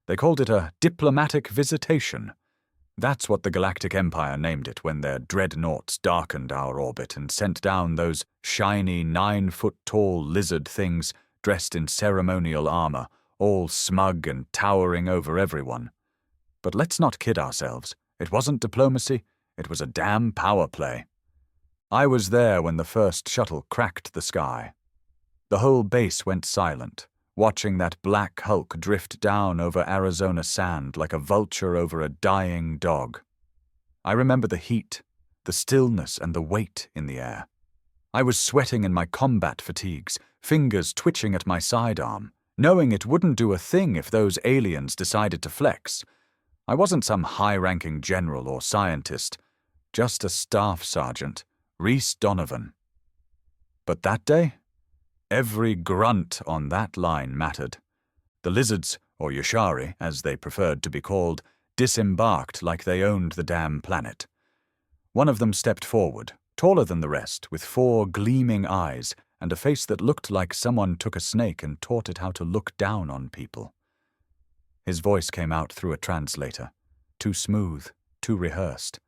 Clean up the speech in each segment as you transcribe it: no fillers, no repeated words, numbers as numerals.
They called it a diplomatic visitation. That's what the Galactic Empire named it when their dreadnoughts darkened our orbit and sent down those shiny 9-foot-tall lizard things dressed in ceremonial armor, all smug and towering over everyone. But let's not kid ourselves. It wasn't diplomacy, it was a damn power play. I was there when the first shuttle cracked the sky. The whole base went silent, watching that black hulk drift down over Arizona sand like a vulture over a dying dog. I remember the heat, the stillness, and the weight in the air. I was sweating in my combat fatigues, fingers twitching at my sidearm, knowing it wouldn't do a thing if those aliens decided to flex. I wasn't some high-ranking general or scientist, just a staff sergeant, Rhys Donovan. But that day, every grunt on that line mattered. The lizards, or Yashari, as they preferred to be called, disembarked like they owned the damn planet. One of them stepped forward, taller than the rest, with 4 gleaming eyes and a face that looked like someone took a snake and taught it how to look down on people. His voice came out through a translator, too smooth, too rehearsed.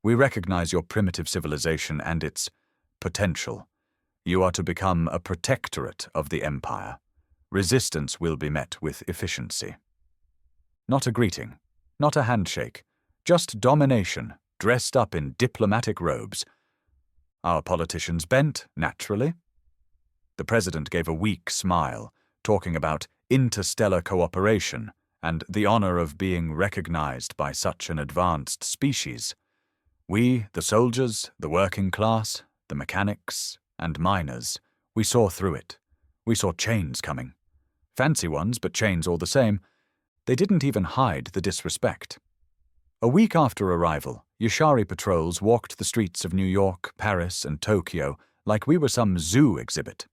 We recognize your primitive civilization and its potential. You are to become a protectorate of the Empire. Resistance will be met with efficiency. Not a greeting, not a handshake, just domination, dressed up in diplomatic robes. Our politicians bent, naturally. The president gave a weak smile, talking about interstellar cooperation and the honor of being recognized by such an advanced species. We, the soldiers, the working class, the mechanics, and miners, we saw through it. We saw chains coming. Fancy ones, but chains all the same. They didn't even hide the disrespect. A week after arrival, Yashari patrols walked the streets of New York, Paris, and Tokyo like we were some zoo exhibit.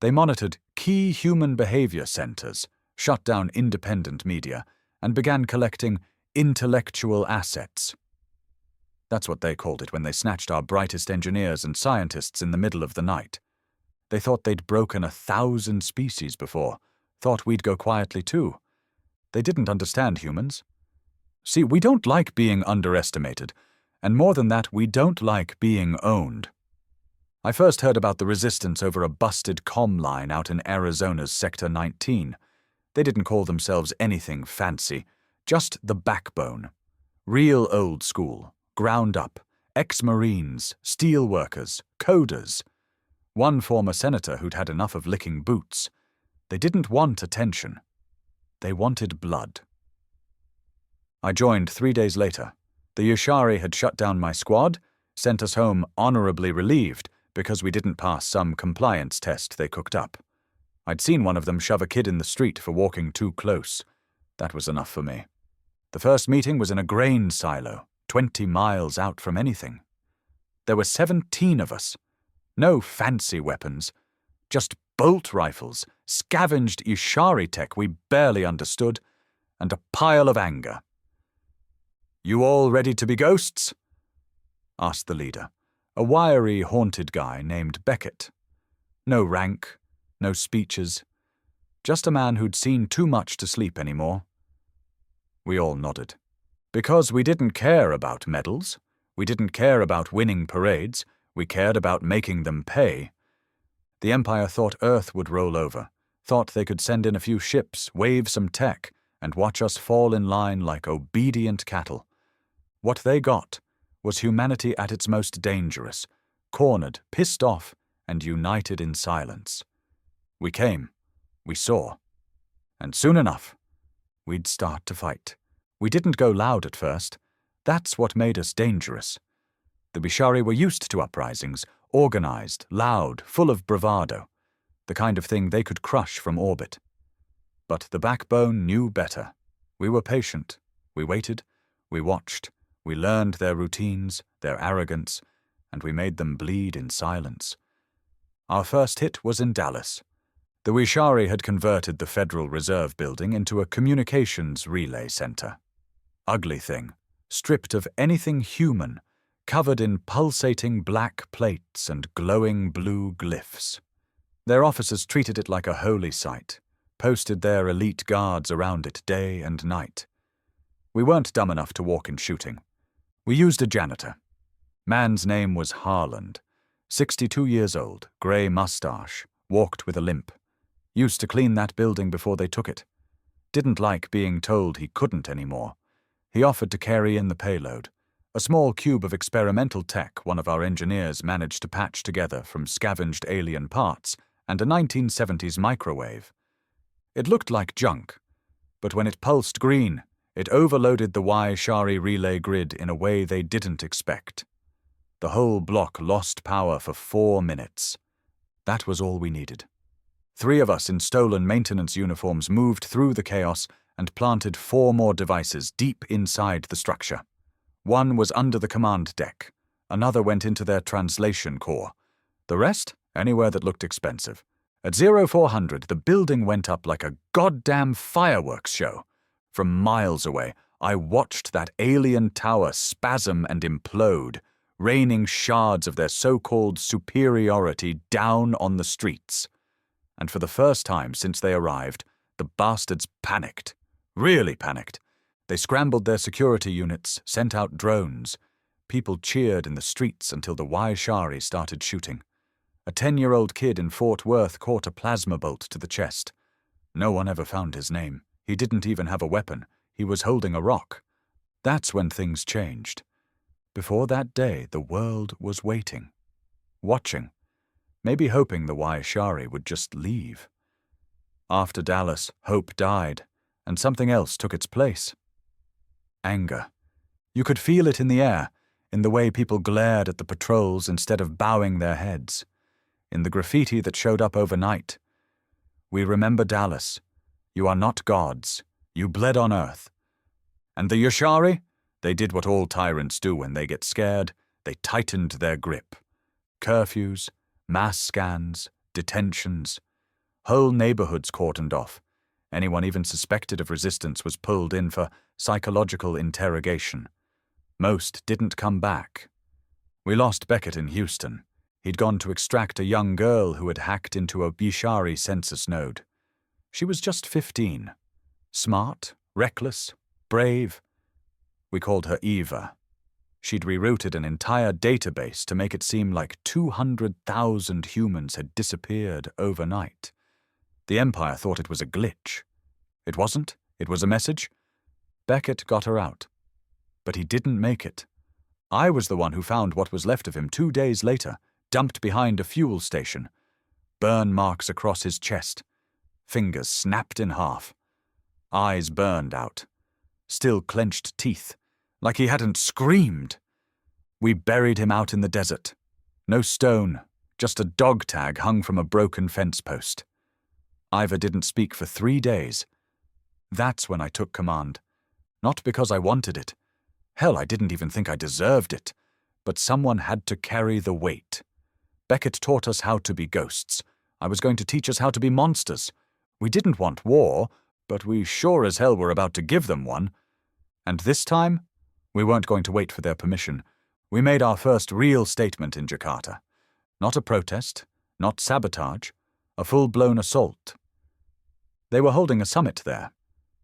They monitored key human behavior centers, shut down independent media, and began collecting intellectual assets. That's what they called it when they snatched our brightest engineers and scientists in the middle of the night. They thought they'd broken 1,000 species before, thought we'd go quietly too. They didn't understand humans. See, we don't like being underestimated, and more than that, we don't like being owned. I first heard about the resistance over a busted comm line out in Arizona's Sector 19. They didn't call themselves anything fancy, just the backbone. Real old school. Ground up, ex-Marines, steel workers, coders. One former senator who'd had enough of licking boots. They didn't want attention. They wanted blood. I joined 3 days later. The Yashari had shut down my squad, sent us home honorably relieved because we didn't pass some compliance test they cooked up. I'd seen one of them shove a kid in the street for walking too close. That was enough for me. The first meeting was in a grain silo, 20 miles out from anything. There were 17 of us. No fancy weapons. Just bolt rifles, scavenged Yashari tech we barely understood, and a pile of anger. "You all ready to be ghosts?" asked the leader, a wiry, haunted guy named Beckett. No rank, no speeches, just a man who'd seen too much to sleep anymore. We all nodded. Because we didn't care about medals, we didn't care about winning parades, we cared about making them pay. The Empire thought Earth would roll over, thought they could send in a few ships, wave some tech, and watch us fall in line like obedient cattle. What they got was humanity at its most dangerous, cornered, pissed off, and united in silence. We came, we saw, and soon enough, we'd start to fight. We didn't go loud at first. That's what made us dangerous. The Bishari were used to uprisings, organized, loud, full of bravado, the kind of thing they could crush from orbit. But the backbone knew better. We were patient. We waited. We watched. We learned their routines, their arrogance, and we made them bleed in silence. Our first hit was in Dallas. The Wishari had converted the Federal Reserve Building into a communications relay center. Ugly thing, stripped of anything human, covered in pulsating black plates and glowing blue glyphs. Their officers treated it like a holy site, posted their elite guards around it day and night. We weren't dumb enough to walk in shooting. We used a janitor. Man's name was Harland. 62 years old, grey mustache, walked with a limp. Used to clean that building before they took it. Didn't like being told he couldn't anymore. He offered to carry in the payload. A small cube of experimental tech one of our engineers managed to patch together from scavenged alien parts and a 1970s microwave. It looked like junk, but when it pulsed green, it overloaded the Y-Shari relay grid in a way they didn't expect. The whole block lost power for 4 minutes. That was all we needed. 3 of us in stolen maintenance uniforms moved through the chaos and planted 4 more devices deep inside the structure. One was under the command deck. Another went into their translation core. The rest, anywhere that looked expensive. At 0400, the building went up like a goddamn fireworks show. From miles away, I watched that alien tower spasm and implode, raining shards of their so-called superiority down on the streets. And for the first time since they arrived, the bastards panicked. Really panicked. They scrambled their security units, sent out drones. People cheered in the streets until the Y-Shari started shooting. A 10-year-old kid in Fort Worth caught a plasma bolt to the chest. No one ever found his name. He didn't even have a weapon. He was holding a rock. That's when things changed. Before that day, the world was waiting. Watching. Maybe hoping the Y-Shari would just leave. After Dallas, hope died, and something else took its place. Anger. You could feel it in the air, in the way people glared at the patrols instead of bowing their heads, in the graffiti that showed up overnight. We remember Dallas. You are not gods. You bled on Earth. And the Yashari? They did what all tyrants do when they get scared. They tightened their grip. Curfews, mass scans, detentions. Whole neighborhoods cordoned off. Anyone even suspected of resistance was pulled in for psychological interrogation. Most didn't come back. We lost Beckett in Houston. He'd gone to extract a young girl who had hacked into a Yashari census node. She was just 15. Smart, reckless, brave. We called her Eva. She'd rerouted an entire database to make it seem like 200,000 humans had disappeared overnight. The Empire thought it was a glitch. It wasn't. It was a message. Beckett got her out. But he didn't make it. I was the one who found what was left of him 2 days later, dumped behind a fuel station. Burn marks across his chest. Fingers snapped in half. Eyes burned out. Still clenched teeth, like he hadn't screamed. We buried him out in the desert. No stone, just a dog tag hung from a broken fence post. Iva didn't speak for 3 days. That's when I took command. Not because I wanted it. Hell, I didn't even think I deserved it. But someone had to carry the weight. Beckett taught us how to be ghosts. I was going to teach us how to be monsters. We didn't want war, but we sure as hell were about to give them one. And this time, we weren't going to wait for their permission. We made our first real statement in Jakarta. Not a protest, not sabotage, a full-blown assault. They were holding a summit there.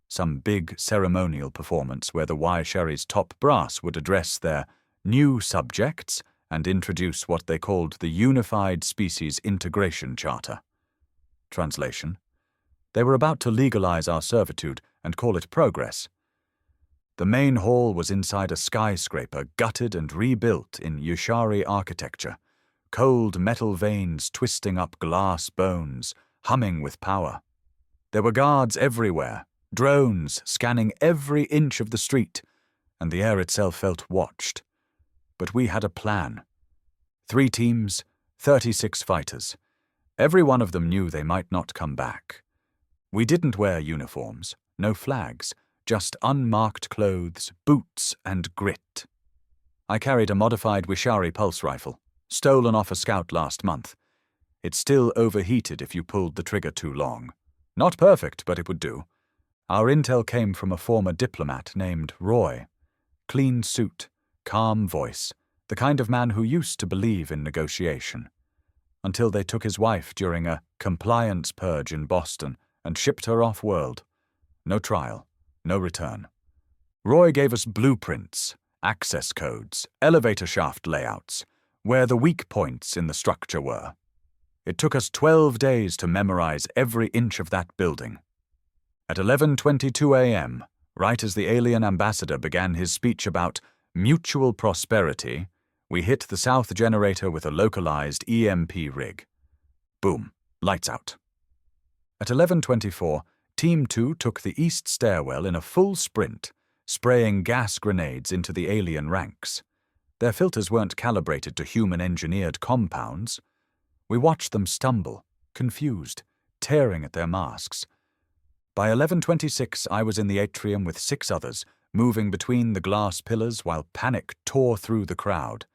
Some big ceremonial performance where the Y-Shari's top brass would address their new subjects and introduce what they called the Unified Species Integration Charter. Translation: they were about to legalize our servitude and call it progress. The main hall was inside a skyscraper gutted and rebuilt in Yashari architecture, cold metal veins twisting up glass bones, humming with power. There were guards everywhere, drones scanning every inch of the street, and the air itself felt watched. But we had a plan. 3 teams, 36 fighters. Every one of them knew they might not come back. We didn't wear uniforms, no flags, just unmarked clothes, boots, and grit. I carried a modified Wishari pulse rifle, stolen off a scout last month. It still overheated if you pulled the trigger too long. Not perfect, but it would do. Our intel came from a former diplomat named Roy. Clean suit, calm voice, the kind of man who used to believe in negotiation. Until they took his wife during a compliance purge in Boston and shipped her off-world. No trial, no return. Roy gave us blueprints, access codes, elevator shaft layouts, where the weak points in the structure were. It took us 12 days to memorize every inch of that building. At 11:22 a.m., right as the alien ambassador began his speech about mutual prosperity, we hit the south generator with a localized EMP rig. Boom, lights out. At 11:24, Team 2 took the east stairwell in a full sprint, spraying gas grenades into the alien ranks. Their filters weren't calibrated to human-engineered compounds. We watched them stumble, confused, tearing at their masks. By 11:26, I was in the atrium with 6 others, moving between the glass pillars while panic tore through the crowd.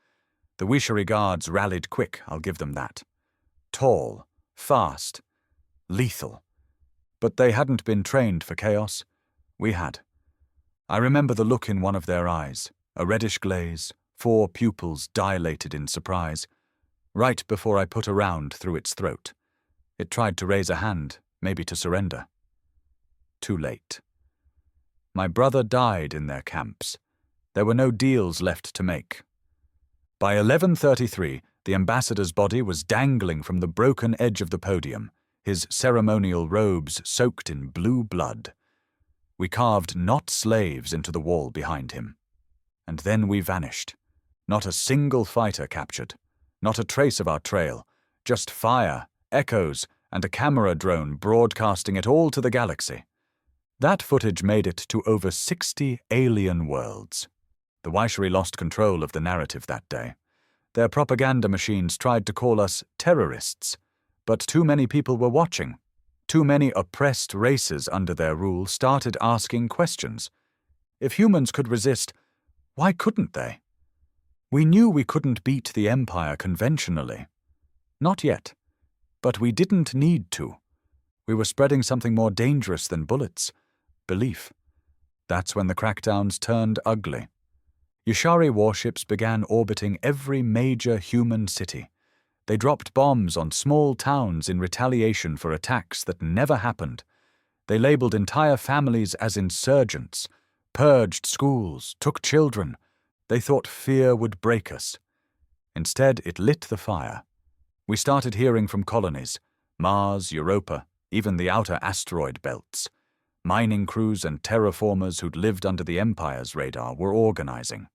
The Wishari guards rallied quick, I'll give them that. Tall, fast, lethal. But they hadn't been trained for chaos. We had. I remember the look in one of their eyes, a reddish glaze, 4 pupils dilated in surprise, right before I put a round through its throat. It tried to raise a hand, maybe to surrender. Too late. My brother died in their camps. There were no deals left to make. By 11:33, the ambassador's body was dangling from the broken edge of the podium, his ceremonial robes soaked in blue blood. We carved not slaves into the wall behind him. And then we vanished. Not a single fighter captured. Not a trace of our trail. Just fire, echoes, and a camera drone broadcasting it all to the galaxy. That footage made it to over 60 alien worlds. The Wishari lost control of the narrative that day. Their propaganda machines tried to call us terrorists, but too many people were watching. Too many oppressed races under their rule started asking questions. If humans could resist, why couldn't they? We knew we couldn't beat the Empire conventionally. Not yet. But we didn't need to. We were spreading something more dangerous than bullets. Belief. That's when the crackdowns turned ugly. Wishari warships began orbiting every major human city. They dropped bombs on small towns in retaliation for attacks that never happened. They labeled entire families as insurgents, purged schools, took children. They thought fear would break us. Instead, it lit the fire. We started hearing from colonies, Mars, Europa, even the outer asteroid belts. Mining crews and terraformers who'd lived under the Empire's radar were organizing.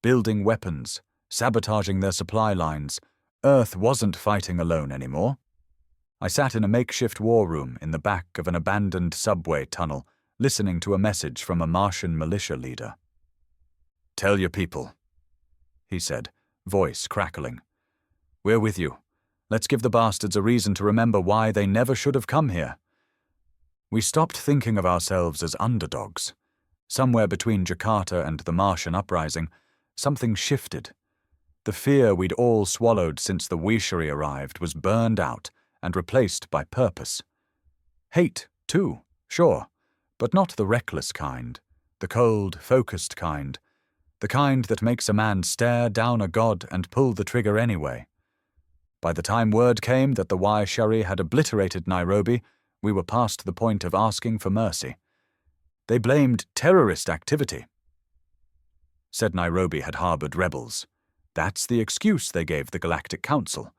Building weapons, sabotaging their supply lines. Earth wasn't fighting alone anymore. I sat in a makeshift war room in the back of an abandoned subway tunnel, listening to a message from a Martian militia leader. "Tell your people," he said, voice crackling. "We're with you. Let's give the bastards a reason to remember why they never should have come here." We stopped thinking of ourselves as underdogs. Somewhere between Jakarta and the Martian uprising, something shifted. The fear we'd all swallowed since the Wishari arrived was burned out and replaced by purpose. Hate, too, sure, but not the reckless kind, the cold, focused kind, the kind that makes a man stare down a god and pull the trigger anyway. By the time word came that the Wishari had obliterated Nairobi, we were past the point of asking for mercy. They blamed terrorist activity. Said Nairobi had harbored rebels. That's the excuse they gave the Galactic Council.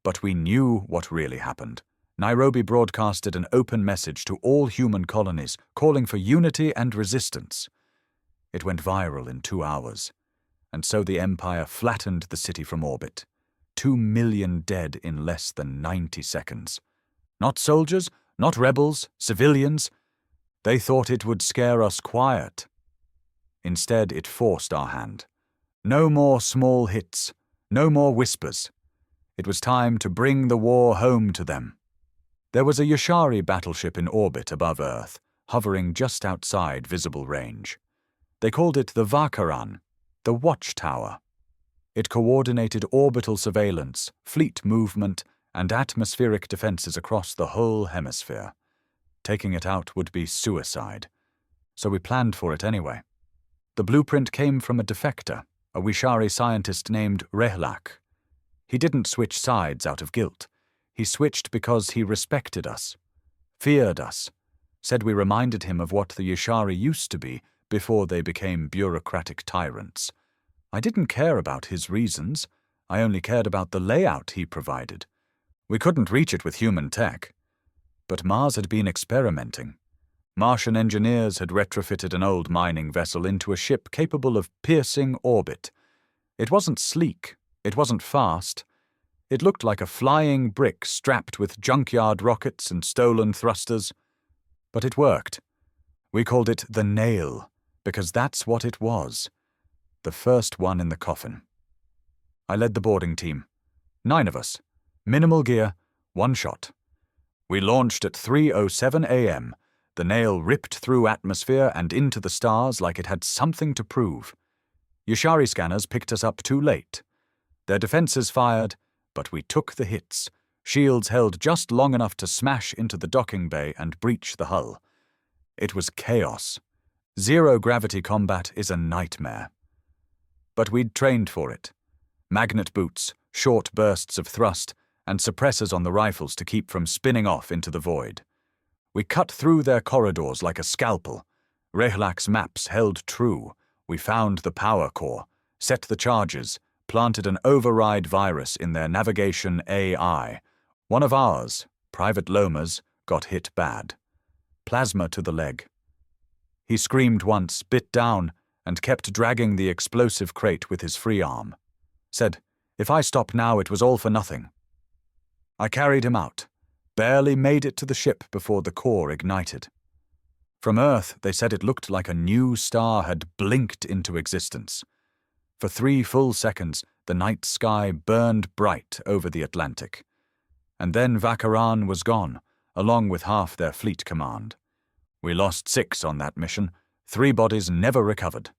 But we knew what really happened. Nairobi broadcasted an open message to all human colonies, calling for unity and resistance. It went viral in 2 hours. And so the Empire flattened the city from orbit. 2 million dead in less than 90 seconds. Not soldiers, not rebels, civilians. They thought it would scare us quiet. Instead, it forced our hand. No more small hits, no more whispers. It was time to bring the war home to them. There was a Wishari battleship in orbit above Earth, hovering just outside visible range. They called it the Vakaran, the Watchtower. It coordinated orbital surveillance, fleet movement, and atmospheric defenses across the whole hemisphere. Taking it out would be suicide. So we planned for it anyway. The blueprint came from a defector, a Wishari scientist named Rehlak. He didn't switch sides out of guilt. He switched because he respected us. feared us, said we reminded him of what the Yashari used to be before they became bureaucratic tyrants. I didn't care about his reasons. I only cared about the layout he provided. We couldn't reach it with human tech. But Mars had been experimenting. Martian engineers had retrofitted an old mining vessel into a ship capable of piercing orbit. It wasn't sleek. It wasn't fast. It looked like a flying brick strapped with junkyard rockets and stolen thrusters. But it worked. We called it the Nail, because that's what it was. The first one in the coffin. I led the boarding team. 9 of us. Minimal gear, 1 shot. We launched at 3:07 a.m. The Nail ripped through atmosphere and into the stars like it had something to prove. Yashari scanners picked us up too late. Their defenses fired, but we took the hits. Shields held just long enough to smash into the docking bay and breach the hull. It was chaos. Zero-gravity combat is a nightmare. But we'd trained for it. Magnet boots, short bursts of thrust, and suppressors on the rifles to keep from spinning off into the void. We cut through their corridors like a scalpel. Rehlak's maps held true. We found the power core, set the charges, planted an override virus in their navigation AI. One of ours, Private Loma's, got hit bad. Plasma to the leg. He screamed once, bit down, and kept dragging the explosive crate with his free arm. Said, if I stop now, it was all for nothing. I carried him out. Barely made it to the ship before the core ignited. From Earth, they said it looked like a new star had blinked into existence. For 3 full seconds, the night sky burned bright over the Atlantic. And then Vakaran was gone, along with half their fleet command. We lost 6 on that mission. 3 bodies never recovered.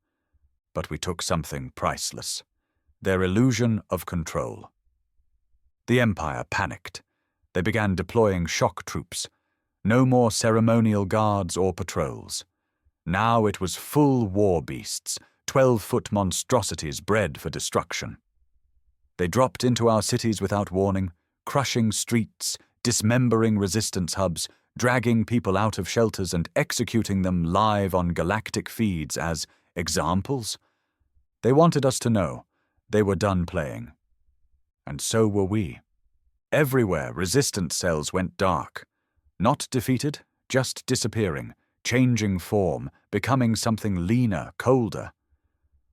But we took something priceless. Their illusion of control. The Empire panicked. They began deploying shock troops. No more ceremonial guards or patrols. Now it was full war beasts, 12-foot monstrosities bred for destruction. They dropped into our cities without warning, crushing streets, dismembering resistance hubs, dragging people out of shelters and executing them live on Galactic feeds as examples. They wanted us to know they were done playing. And so were we. Everywhere resistance cells went dark. Not defeated, just disappearing, changing form, becoming something leaner, colder.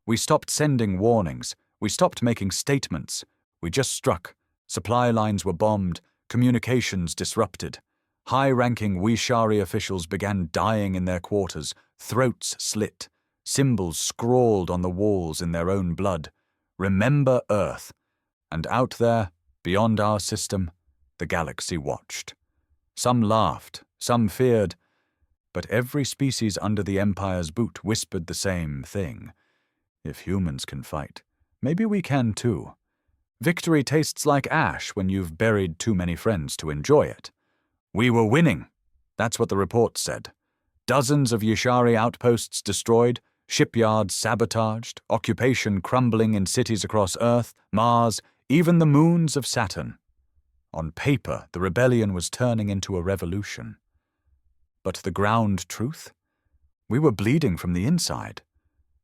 We stopped sending warnings. We stopped making statements. We just struck. Supply lines were bombed, communications disrupted. High-ranking Wishari officials began dying in their quarters, throats slit, symbols scrawled on the walls in their own blood. Remember Earth. And out there, beyond our system, the galaxy watched. Some laughed, some feared, but every species under the Empire's boot whispered the same thing. If humans can fight, maybe we can too. Victory tastes like ash when you've buried too many friends to enjoy it. We were winning. That's what the reports said. Dozens of Yashari outposts destroyed, shipyards sabotaged, occupation crumbling in cities across Earth, Mars, even the moons of Saturn. On paper, the rebellion was turning into a revolution. But the ground truth? We were bleeding from the inside.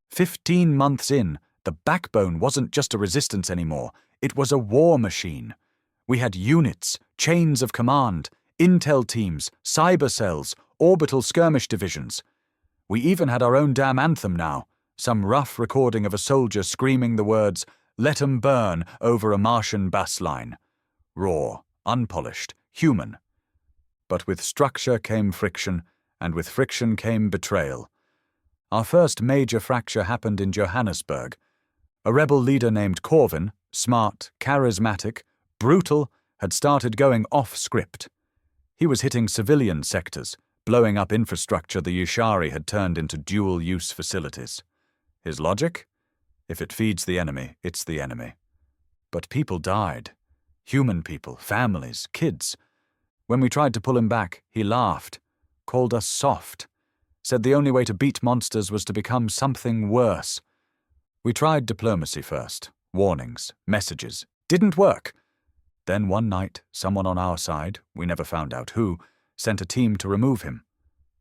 15 months in, the backbone wasn't just a resistance anymore. It was a war machine. We had units, chains of command, intel teams, cyber cells, orbital skirmish divisions. We even had our own damn anthem now, some rough recording of a soldier screaming the words, "Let 'em burn," over a Martian bass line. Raw, unpolished, human. But with structure came friction, and with friction came betrayal. Our first major fracture happened in Johannesburg. A rebel leader named Corvin, smart, charismatic, brutal, had started going off-script. He was hitting civilian sectors, blowing up infrastructure the Yashari had turned into dual-use facilities. His logic? If it feeds the enemy, it's the enemy. But people died. Human people, families, kids. When we tried to pull him back, he laughed, called us soft, said the only way to beat monsters was to become something worse. We tried diplomacy first, warnings, messages. Didn't work. Then one night, someone on our side, we never found out who, sent a team to remove him.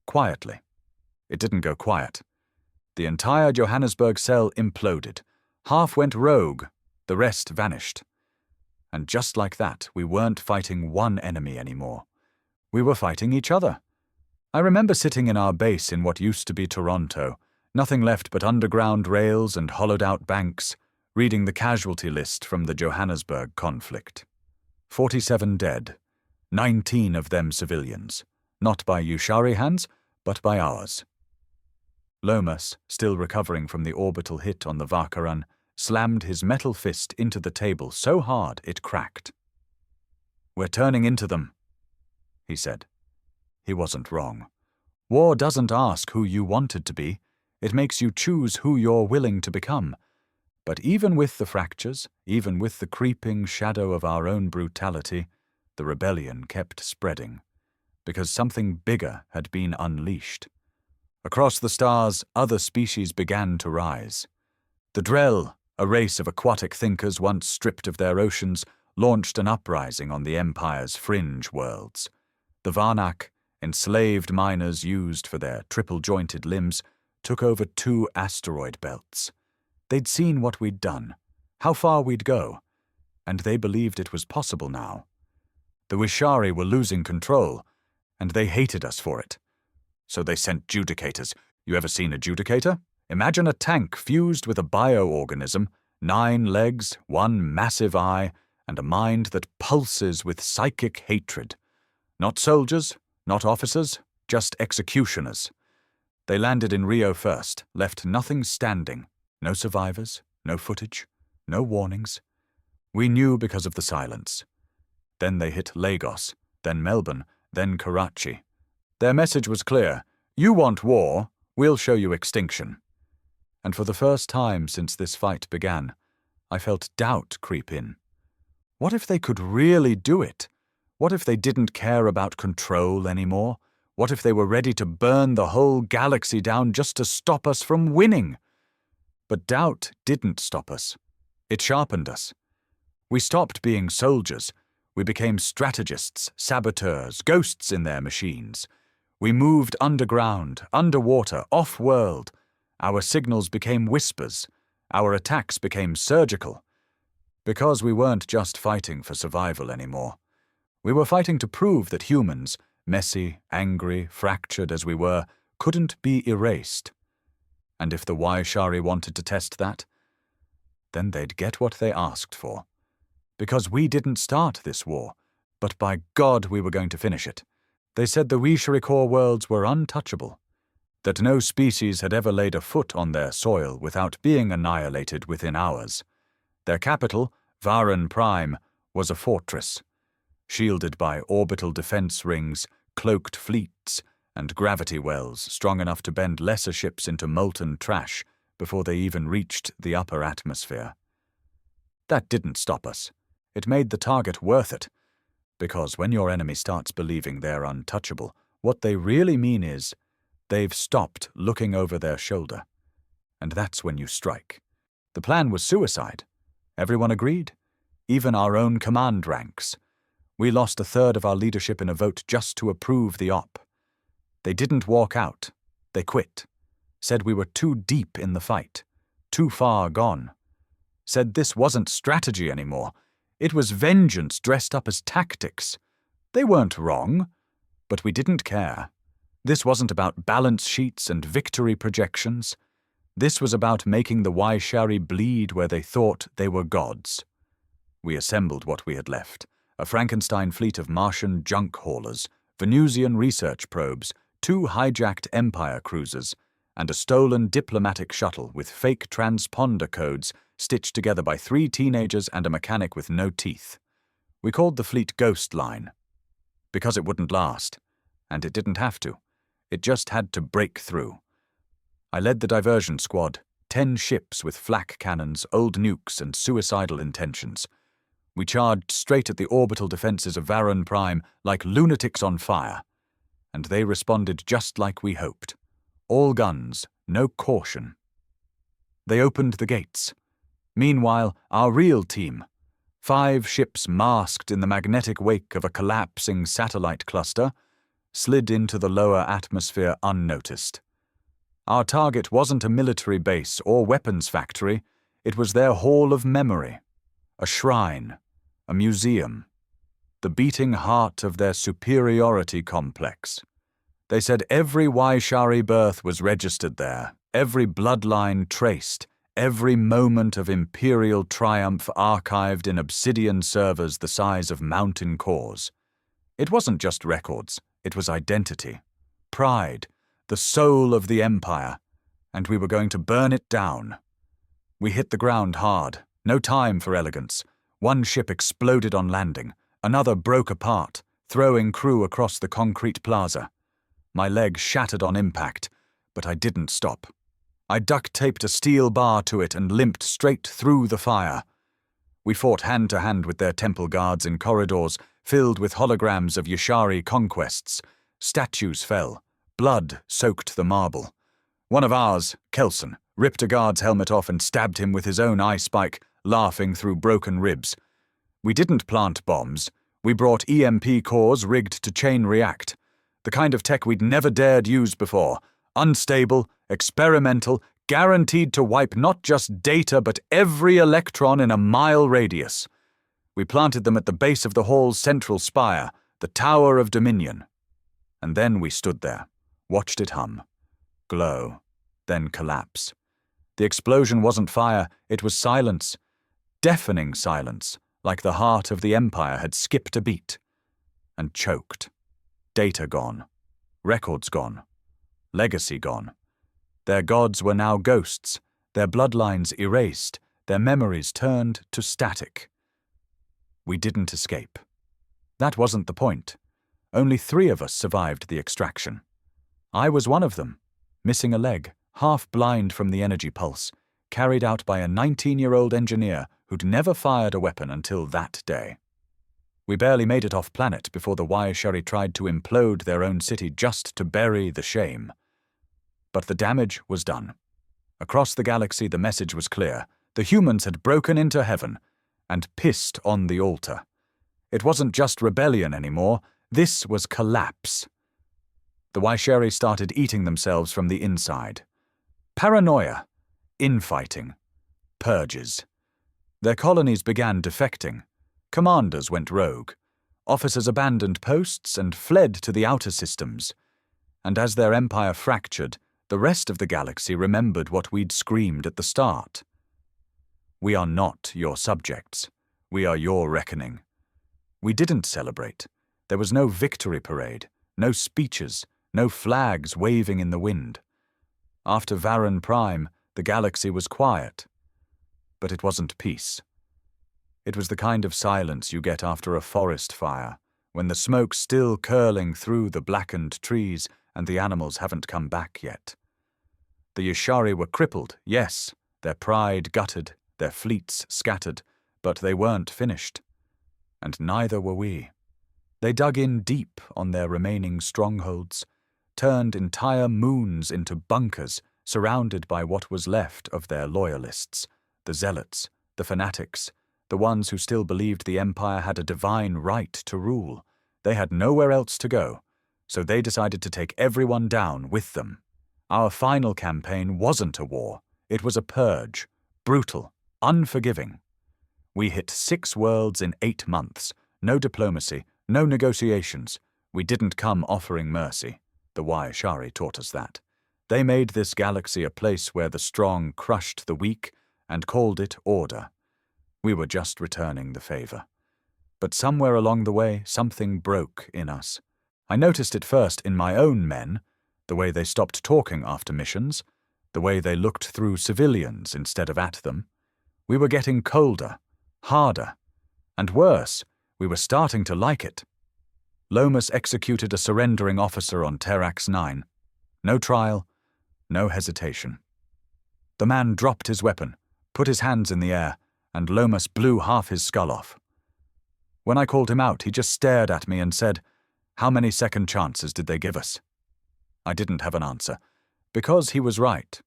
Quietly. It didn't go quiet. The entire Johannesburg cell imploded. Half went rogue, the rest vanished. And just like that, we weren't fighting one enemy anymore. We were fighting each other. I remember sitting in our base in what used to be Toronto, nothing left but underground rails and hollowed-out banks, reading the casualty list from the Johannesburg conflict. 47 dead, 19 of them civilians, not by Ushari hands, but by ours. Lomas, still recovering from the orbital hit on the Vakaran, slammed his metal fist into the table so hard it cracked. "We're turning into them," he said. He wasn't wrong. War doesn't ask who you wanted to be. It makes you choose who you're willing to become. But even with the fractures, even with the creeping shadow of our own brutality, the rebellion kept spreading, because something bigger had been unleashed. Across the stars, other species began to rise. The Drell, a race of aquatic thinkers once stripped of their oceans, launched an uprising on the Empire's fringe worlds. The Varnak, enslaved miners used for their triple-jointed limbs, took over 2 asteroid belts. They'd seen what we'd done, how far we'd go, and they believed it was possible now. The Wishari were losing control, and they hated us for it. So they sent judicators. You ever seen a judicator? Imagine a tank fused with a bioorganism, 9 legs, 1 massive eye, and a mind that pulses with psychic hatred. Not soldiers, not officers, just executioners. They landed in Rio first, left nothing standing. No survivors, no footage, no warnings. We knew because of the silence. Then they hit Lagos, then Melbourne, then Karachi. Their message was clear. You want war, we'll show you extinction. And for the first time since this fight began, I felt doubt creep in. What if they could really do it? What if they didn't care about control anymore? What if they were ready to burn the whole galaxy down just to stop us from winning? But doubt didn't stop us. It sharpened us. We stopped being soldiers. We became strategists, saboteurs, ghosts in their machines. We moved underground, underwater, off-world. Our signals became whispers. Our attacks became surgical. Because we weren't just fighting for survival anymore. We were fighting to prove that humans, messy, angry, fractured as we were, couldn't be erased. And if the Wishari wanted to test that, then they'd get what they asked for. Because we didn't start this war, but by God we were going to finish it. They said the Wishari core worlds were untouchable, that no species had ever laid a foot on their soil without being annihilated within hours. Their capital, Varan Prime, was a fortress, shielded by orbital defense rings, cloaked fleets, and gravity wells strong enough to bend lesser ships into molten trash before they even reached the upper atmosphere. That didn't stop us. It made the target worth it. Because when your enemy starts believing they're untouchable, what they really mean is they've stopped looking over their shoulder. And that's when you strike. The plan was suicide. Everyone agreed. Even our own command ranks. We lost 1/3 of our leadership in a vote just to approve the op. They didn't walk out. They quit. Said we were too deep in the fight. Too far gone. Said this wasn't strategy anymore. It was vengeance dressed up as tactics. They weren't wrong, but we didn't care. This wasn't about balance sheets and victory projections. This was about making the Wishari bleed where they thought they were gods. We assembled what we had left, a Frankenstein fleet of Martian junk haulers, Venusian research probes, 2 hijacked Empire cruisers, and a stolen diplomatic shuttle with fake transponder codes stitched together by 3 teenagers and a mechanic with no teeth. We called the fleet Ghost Line. Because it wouldn't last. And it didn't have to. It just had to break through. I led the diversion squad, 10 ships with flak cannons, old nukes, and suicidal intentions. We charged straight at the orbital defenses of Varan Prime like lunatics on fire. And they responded just like we hoped. All guns, no caution. They opened the gates. Meanwhile, our real team, 5 ships masked in the magnetic wake of a collapsing satellite cluster, slid into the lower atmosphere unnoticed. Our target wasn't a military base or weapons factory, it was their hall of memory, a shrine, a museum, the beating heart of their superiority complex. They said every Waishari birth was registered there, every bloodline traced, every moment of imperial triumph archived in obsidian servers the size of mountain cores. It wasn't just records, it was identity, pride, the soul of the empire, and we were going to burn it down. We hit the ground hard, no time for elegance. One ship exploded on landing, another broke apart, throwing crew across the concrete plaza. My leg shattered on impact, but I didn't stop. I duct-taped a steel bar to it and limped straight through the fire. We fought hand-to-hand with their temple guards in corridors filled with holograms of Yashari conquests. Statues fell. Blood soaked the marble. One of ours, Kelson, ripped a guard's helmet off and stabbed him with his own eye spike, laughing through broken ribs. We didn't plant bombs. We brought EMP cores rigged to chain react. The kind of tech we'd never dared use before. Unstable, experimental, guaranteed to wipe not just data but every electron in a mile radius. We planted them at the base of the hall's central spire, the Tower of Dominion. And then we stood there, watched it hum, glow, then collapse. The explosion wasn't fire, it was silence. Deafening silence, like the heart of the Empire had skipped a beat. And choked. Data gone. Records gone. Legacy gone. Their gods were now ghosts, their bloodlines erased, their memories turned to static. We didn't escape. That wasn't the point. Only 3 of us survived the extraction. I was one of them, missing a leg, half blind from the energy pulse, carried out by a 19-year-old engineer who'd never fired a weapon until that day. We barely made it off planet before the Waishari tried to implode their own city just to bury the shame. But the damage was done. Across the galaxy the message was clear. The humans had broken into heaven and pissed on the altar. It wasn't just rebellion anymore, this was collapse. The Waishari started eating themselves from the inside. Paranoia, infighting, purges. Their colonies began defecting. Commanders went rogue. Officers abandoned posts and fled to the outer systems. And as their empire fractured, the rest of the galaxy remembered what we'd screamed at the start. We are not your subjects. We are your reckoning. We didn't celebrate. There was no victory parade, no speeches, no flags waving in the wind. After Varan Prime, the galaxy was quiet. But it wasn't peace. It was the kind of silence you get after a forest fire, when the smoke's still curling through the blackened trees and the animals haven't come back yet. The Yashari were crippled, yes, their pride gutted, their fleets scattered, but they weren't finished. And neither were we. They dug in deep on their remaining strongholds, turned entire moons into bunkers surrounded by what was left of their loyalists, the zealots, the fanatics, the ones who still believed the Empire had a divine right to rule. They had nowhere else to go, so they decided to take everyone down with them. Our final campaign wasn't a war, it was a purge, brutal, unforgiving. We hit 6 worlds in 8 months, no diplomacy, no negotiations. We didn't come offering mercy. The Waishari taught us that. They made this galaxy a place where the strong crushed the weak and called it order. We were just returning the favor. But somewhere along the way, something broke in us. I noticed it first in my own men, the way they stopped talking after missions, the way they looked through civilians instead of at them. We were getting colder, harder, and worse, we were starting to like it. Lomas executed a surrendering officer on Terax 9. No trial, no hesitation. The man dropped his weapon, put his hands in the air, and Lomas blew half his skull off. When I called him out, he just stared at me and said, "How many second chances did they give us?" I didn't have an answer, because he was right.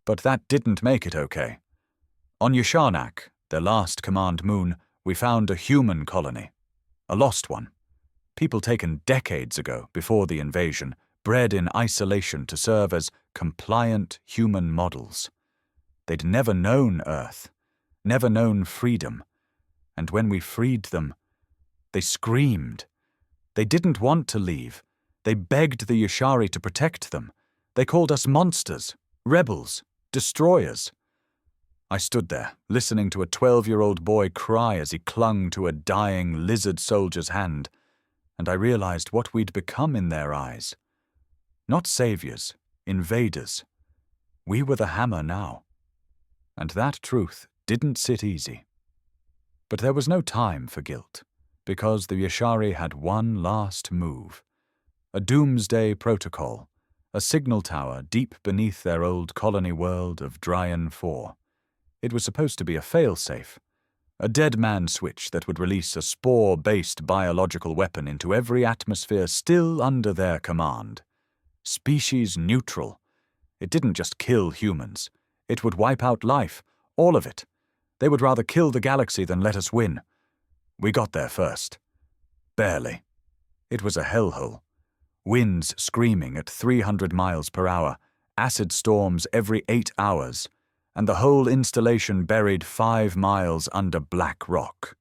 But that didn't make it okay. On Yasharnak, their last command moon, we found a human colony. A lost one. People taken decades ago, before the invasion, bred in isolation to serve as compliant human models. They'd never known Earth, never known freedom, and when we freed them, they screamed. They didn't want to leave. They begged the Yashari to protect them. They called us monsters, rebels, destroyers. I stood there, listening to a 12-year-old boy cry as he clung to a dying lizard soldier's hand, and I realized what we'd become in their eyes. Not saviors, invaders. We were the hammer now. And that truth didn't sit easy. But there was no time for guilt, because the Yashari had one last move. A doomsday protocol, a signal tower deep beneath their old colony world of Dryan 4. It was supposed to be a failsafe, a dead man switch that would release a spore-based biological weapon into every atmosphere still under their command. Species neutral. It didn't just kill humans. It would wipe out life, all of it. They would rather kill the galaxy than let us win. We got there first. Barely. It was a hellhole. Winds screaming at 300 miles per hour, acid storms every 8 hours, and the whole installation buried 5 miles under black rock.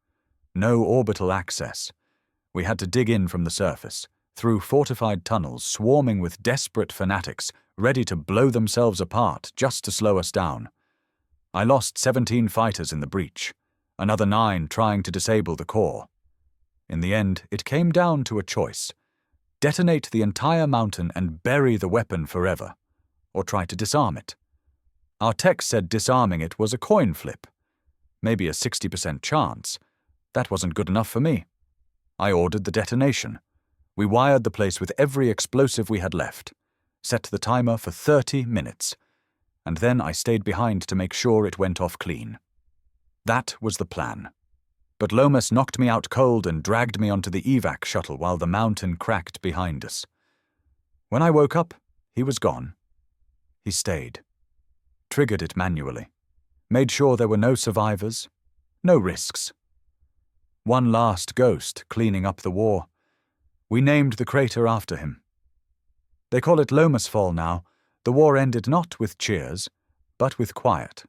No orbital access. We had to dig in from the surface, through fortified tunnels swarming with desperate fanatics ready to blow themselves apart just to slow us down. I lost 17 fighters in the breach, another 9 trying to disable the core. In the end, it came down to a choice. Detonate the entire mountain and bury the weapon forever, or try to disarm it. Our text said disarming it was a coin flip. Maybe a 60% chance. That wasn't good enough for me. I ordered the detonation. We wired the place with every explosive we had left, set the timer for 30 minutes, and then I stayed behind to make sure it went off clean. That was the plan. But Lomas knocked me out cold and dragged me onto the evac shuttle while the mountain cracked behind us. When I woke up, he was gone. He stayed. Triggered it manually. Made sure there were no survivors, no risks. One last ghost cleaning up the war. We named the crater after him. They call it Lomas Fall now. The war ended not with cheers, but with quiet.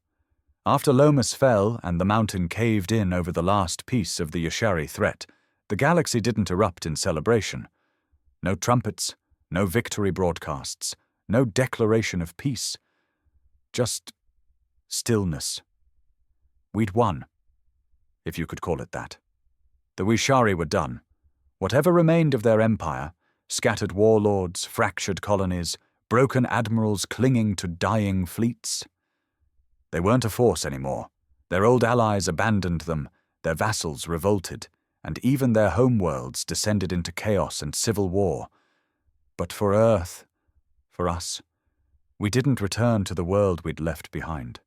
After Lomas fell and the mountain caved in over the last piece of the Yashari threat, the galaxy didn't erupt in celebration. No trumpets, no victory broadcasts, no declaration of peace. Just stillness. We'd won, if you could call it that. The Yashari were done. Whatever remained of their empire, scattered warlords, fractured colonies, broken admirals clinging to dying fleets. They weren't a force anymore. Their old allies abandoned them, their vassals revolted, and even their homeworlds descended into chaos and civil war. But for Earth, for us, we didn't return to the world we'd left behind.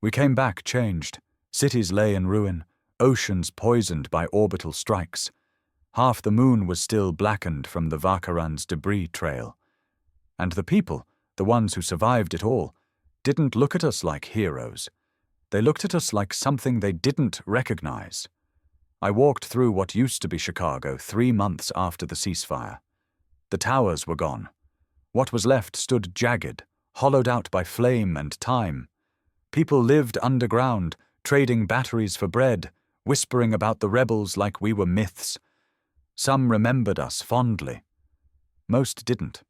We came back changed. Cities lay in ruin, oceans poisoned by orbital strikes. Half the moon was still blackened from the Vakaran's debris trail. And the people, the ones who survived it all, didn't look at us like heroes. They looked at us like something they didn't recognize. I walked through what used to be Chicago 3 months after the ceasefire. The towers were gone. What was left stood jagged, hollowed out by flame and time. People lived underground, trading batteries for bread, whispering about the rebels like we were myths. Some remembered us fondly. Most didn't.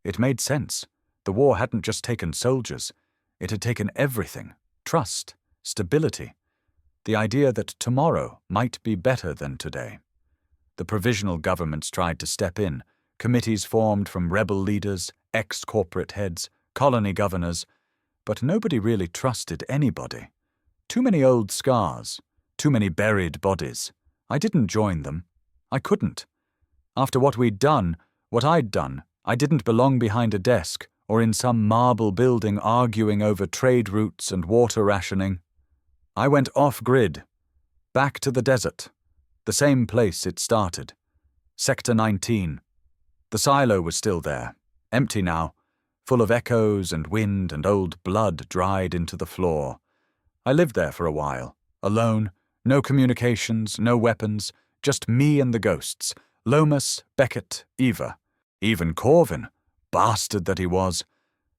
It made sense. The war hadn't just taken soldiers. It had taken everything. Trust, stability. The idea that tomorrow might be better than today. The provisional governments tried to step in. Committees formed from rebel leaders, ex-corporate heads, colony governors. But nobody really trusted anybody. Too many old scars. Too many buried bodies. I didn't join them. I couldn't. After what we'd done, what I'd done, I didn't belong behind a desk or in some marble building arguing over trade routes and water rationing. I went off-grid, back to the desert, the same place it started. Sector 19. The silo was still there, empty now, full of echoes and wind and old blood dried into the floor. I lived there for a while, alone, no communications, no weapons, just me and the ghosts, Lomas, Beckett, Eva, even Corvin, bastard that he was,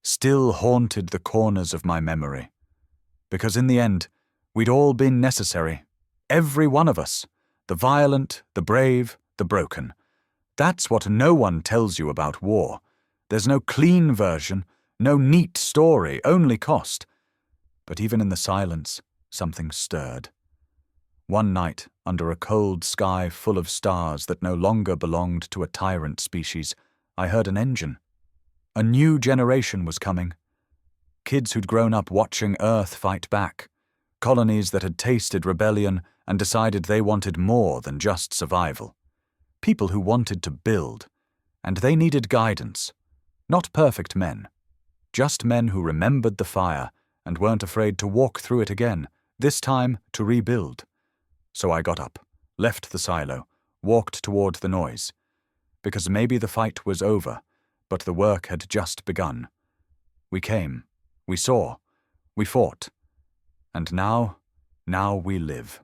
still haunted the corners of my memory. Because in the end, we'd all been necessary. Every one of us. The violent, the brave, the broken. That's what no one tells you about war. There's no clean version, no neat story, only cost. But even in the silence, something stirred. One night, under a cold sky full of stars that no longer belonged to a tyrant species, I heard an engine. A new generation was coming. Kids who'd grown up watching Earth fight back. Colonies that had tasted rebellion and decided they wanted more than just survival. People who wanted to build. And they needed guidance. Not perfect men. Just men who remembered the fire and weren't afraid to walk through it again, this time to rebuild. So I got up, left the silo, walked toward the noise. Because maybe the fight was over, but the work had just begun. We came, we saw, we fought. And now we live.